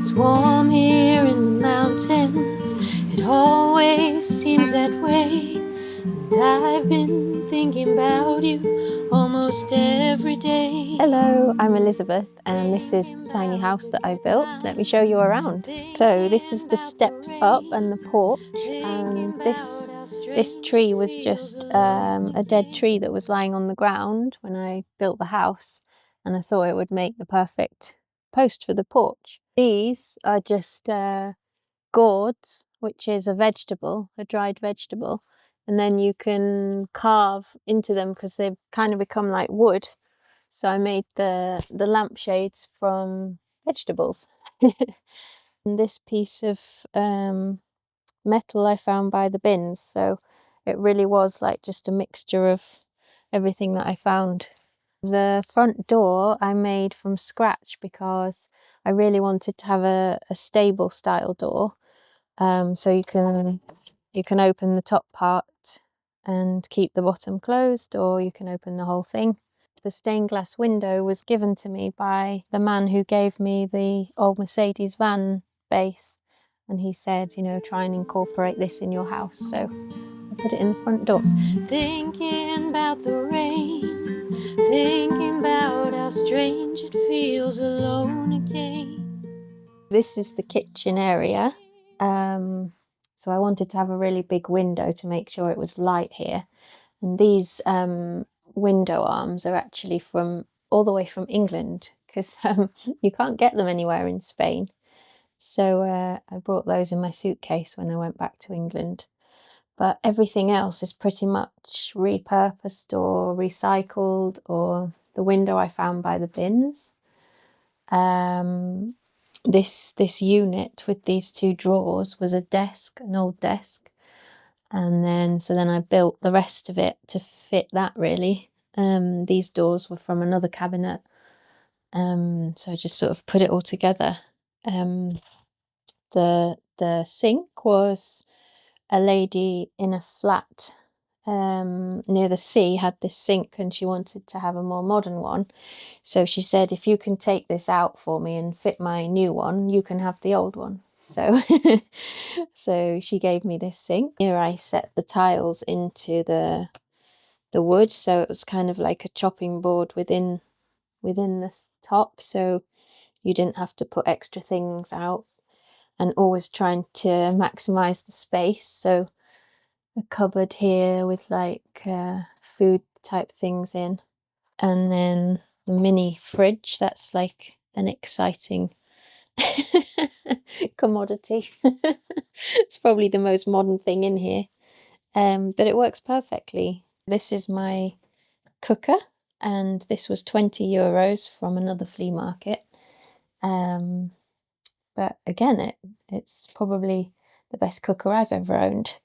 It's warm here in the mountains, it always seems that way. And I've been thinking about you almost every day. Hello, I'm Elizabeth and this is the tiny house that I built. Let me show you around. So this is the steps up and the porch, and this tree was just a dead tree that was lying on the ground when I built the house, and I thought it would make the perfect post for the porch. These are just gourds, which is a vegetable, a dried vegetable, and then you can carve into them because they've kind of become like wood. So I made the lampshades from vegetables. And this piece of metal I found by the bins, so it really was like just a mixture of everything that I found. The front door I made from scratch because I really wanted to have a stable style door. So you can open the top part and keep the bottom closed, or you can open the whole thing. The stained glass window was given to me by the man who gave me the old Mercedes van base, and he said, you know, try and incorporate this in your house. So I put it in the front door. Thinking about the rain, thinking about how strange it feels alone again. This is the kitchen area. So I wanted to have a really big window to make sure it was light here. And these window arms are actually from all the way from England, because you can't get them anywhere in Spain. So I brought those in my suitcase when I went back to England. But everything else is pretty much repurposed or recycled, or the window I found by the bins. This unit with these two drawers was a desk, an old desk. And then I built the rest of it to fit that, really. These doors were from another cabinet. So I just sort of put it all together. The sink was a lady in a flat near the sea had this sink, and she wanted to have a more modern one. So she said, if you can take this out for me and fit my new one, you can have the old one. So so she gave me this sink. Here I set the tiles into the wood, so it was kind of like a chopping board within the top, so you didn't have to put extra things out, and always trying to maximize the space. So a cupboard here with like food type things in, and then the mini fridge. That's like an exciting commodity. It's probably the most modern thing in here, but it works perfectly. This is my cooker, and this was €20 from another flea market. But again, it's probably the best cooker I've ever owned.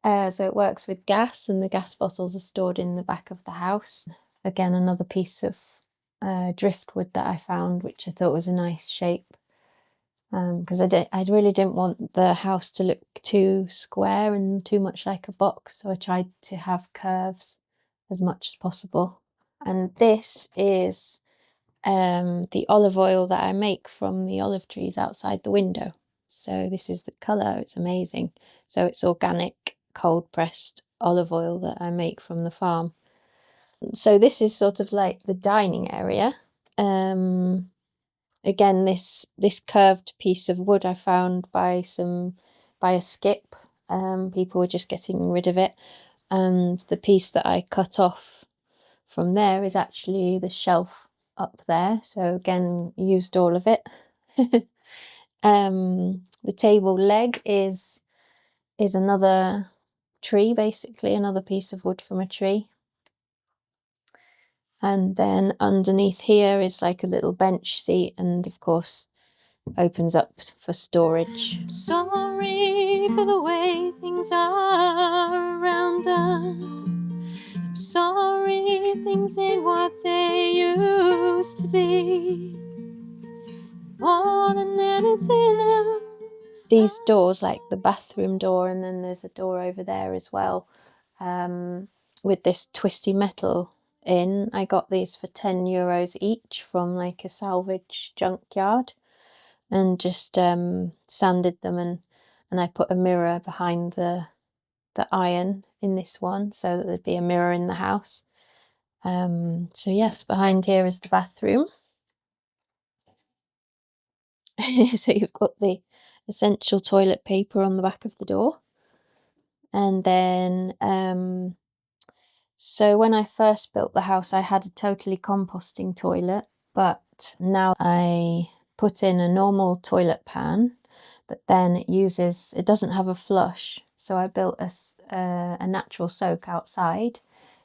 So it works with gas, and the gas bottles are stored in the back of the house. Again, another piece of driftwood that I found, which I thought was a nice shape, because I really didn't want the house to look too square and too much like a box, so I tried to have curves as much as possible. And this is the olive oil that I make from the olive trees outside the window. So this is the colour, it's amazing. So it's organic, cold pressed olive oil that I make from the farm. So this is sort of like the dining area. Again, this curved piece of wood I found by a skip. People were just getting rid of it, and the piece that I cut off from there is actually the shelf up there. So again, used all of it. The table leg is another tree, basically another piece of wood from a tree. And then underneath here is like a little bench seat, and of course opens up for storage. Sorry for the way things are around us. I'm sorry things ain't what they used to be. More than anything else. These doors, like the bathroom door, and then there's a door over there as well, with this twisty metal in. I got these for €10 each from like a salvage junkyard. and just sanded them, and I put a mirror behind the iron in this one so that there'd be a mirror in the house. So yes, behind here is the bathroom. So you've got the essential toilet paper on the back of the door. And then, so when I first built the house, I had a totally composting toilet, but now I put in a normal toilet pan, but then it doesn't have a flush. So I built a natural soak outside.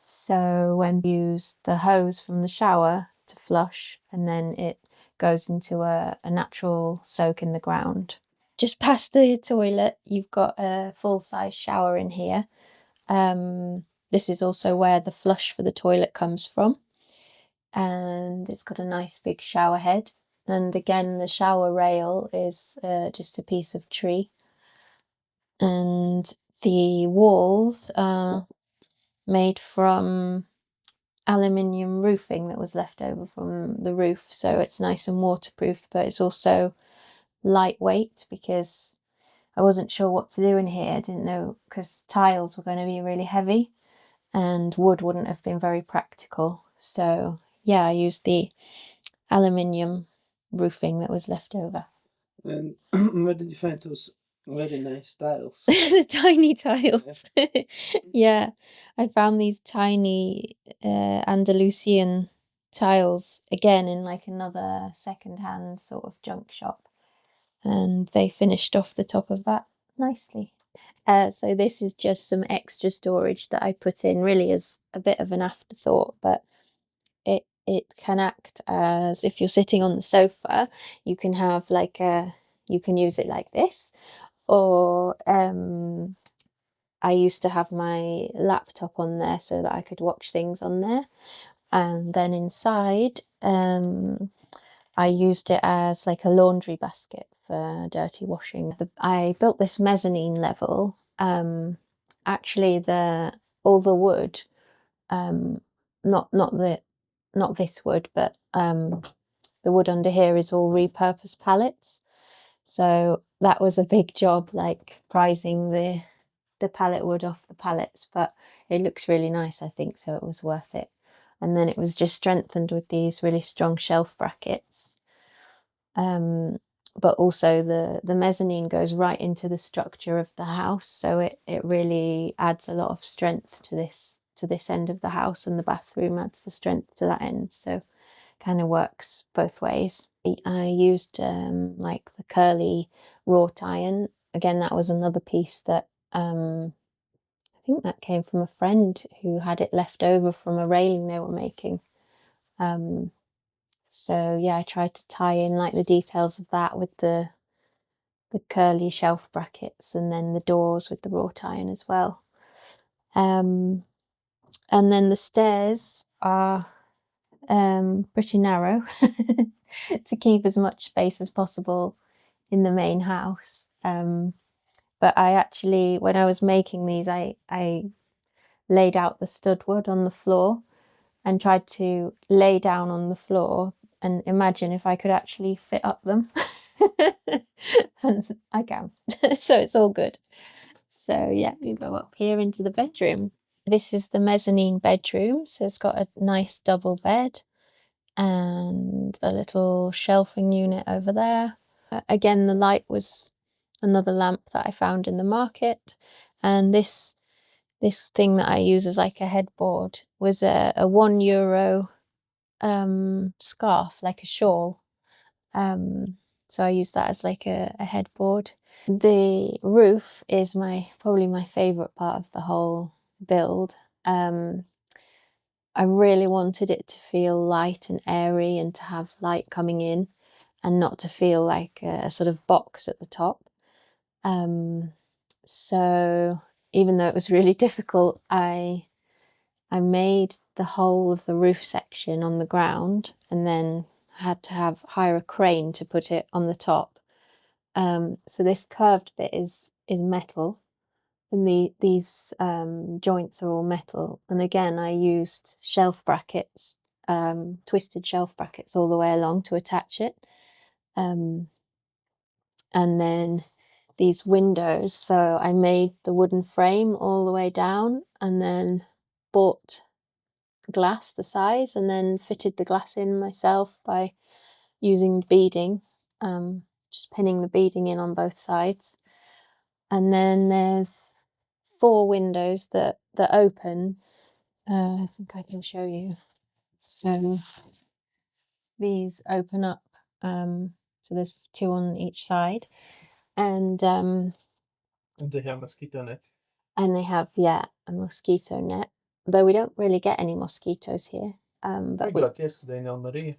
So when you use the hose from the shower to flush, and then it goes into a natural soak in the ground. Just past the toilet, you've got a full-size shower in here. This is also where the flush for the toilet comes from. And it's got a nice big shower head. And again, the shower rail is just a piece of tree. And the walls are made from aluminium roofing that was left over from the roof, so it's nice and waterproof, but it's also lightweight because I wasn't sure what to do in here. I didn't know, because tiles were going to be really heavy and wood wouldn't have been very practical. So yeah, I used the aluminium roofing that was left over. And where did you find those very nice tiles? The tiny tiles. Yeah, I found these tiny Andalusian tiles again in like another second-hand sort of junk shop, and they finished off the top of that nicely. So this is just some extra storage that I put in really as a bit of an afterthought, but it can act as, if you're sitting on the sofa, you can have like you can use it like this, or I used to have my laptop on there so that I could watch things on there. And then inside, I used it as like a laundry basket for dirty washing. I built this mezzanine level. Actually, all the wood, not this wood, but the wood under here is all repurposed pallets. So that was a big job, like prizing the pallet wood off the pallets, but it looks really nice, I think, so it was worth it. And then it was just strengthened with these really strong shelf brackets. But also the mezzanine goes right into the structure of the house, so it really adds a lot of strength to this end of the house, and the bathroom adds the strength to that end, so kind of works both ways. I used like the curly wrought iron. Again, that was another piece that I think that came from a friend who had it left over from a railing they were making. So yeah, I tried to tie in like the details of that with the curly shelf brackets, and then the doors with the wrought iron as well. And then the stairs are pretty narrow to keep as much space as possible in the main house. But I actually, when I was making these, I laid out the stud wood on the floor and tried to lay down on the floor and imagine if I could actually fit up them. And I can. So it's all good. So yeah, we go up here into the bedroom. This is the mezzanine bedroom, so it's got a nice double bed and a little shelving unit over there. Again, the light was another lamp that I found in the market, and this thing that I use as like a headboard was a €1 scarf, like a shawl. So I use that as like a headboard. The roof is probably my favourite part of the whole build. I really wanted it to feel light and airy and to have light coming in and not to feel like a sort of box at the top. So even though it was really difficult, I made the whole of the roof section on the ground, and then had to hire a crane to put it on the top. So this curved bit is metal, and these joints are all metal. And again, I used shelf brackets, twisted shelf brackets all the way along to attach it. and then these windows. So I made the wooden frame all the way down and then bought glass the size and then fitted the glass in myself by using beading, just pinning the beading in on both sides. And then there's 4 windows that open. I think I can show you. So these open up, so there's 2 on each side, and they have mosquito net. And they have, yeah, a mosquito net. Though we don't really get any mosquitoes here. But I got yesterday in Almeria.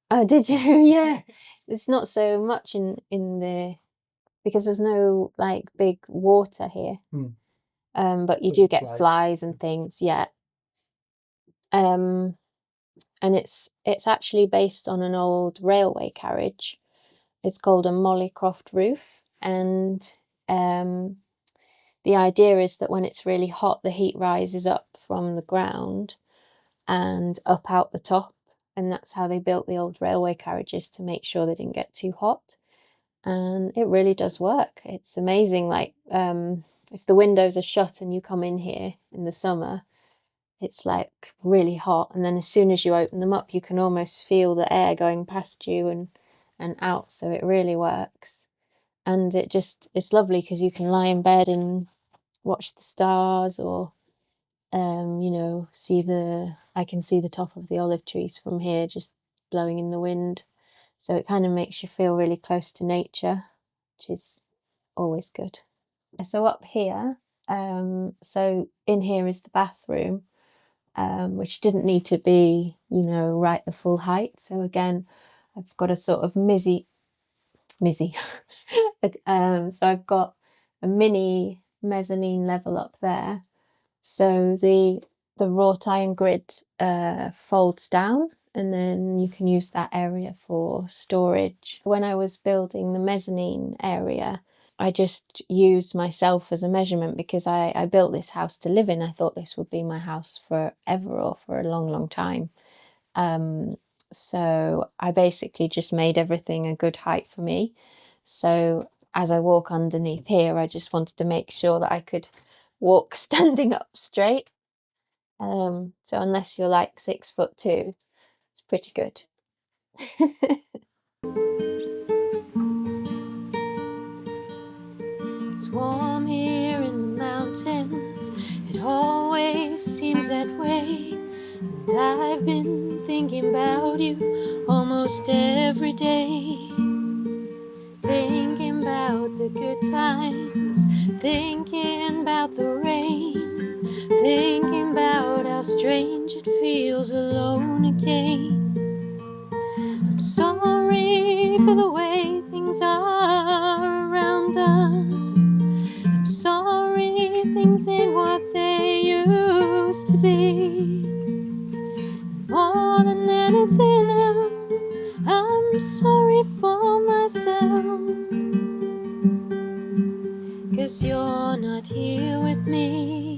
Oh, did you? Yeah, it's not so much in the, because there's no like big water here. But you So do get flies and things, yeah. And it's actually based on an old railway carriage. It's called a Mollycroft roof, and the idea is that when it's really hot, the heat rises up from the ground and up out the top, and that's how they built the old railway carriages, to make sure they didn't get too hot. And it really does work. It's amazing. Like if the windows are shut and you come in here in the summer, it's like really hot, and then as soon as you open them up, you can almost feel the air going past you and out. So it really works, and it's lovely because you can lie in bed and watch the stars, or you know, I can see the top of the olive trees from here, just blowing in the wind. So it kind of makes you feel really close to nature, which is always good. So up here, so in here is the bathroom, which didn't need to be, you know, right the full height. So again, I've got a sort of mizzy. So I've got a mini mezzanine level up there. So the wrought iron grid folds down, and then you can use that area for storage. When I was building the mezzanine area, I just used myself as a measurement because I built this house to live in. I thought this would be my house forever, or for a long, long time. So I basically just made everything a good height for me. So as I walk underneath here, I just wanted to make sure that I could walk standing up straight. So unless you're like 6'2", it's pretty good. It's warm here in the mountains, it always seems that way. And I've been thinking about you almost every day. Thinking about the good times, thinking about the rain, thinking about how strange it feels alone again. I'm sorry for the way things are around us. I'm sorry things ain't what they used to be. More than anything else, I'm sorry for myself, 'cause you're not here with me.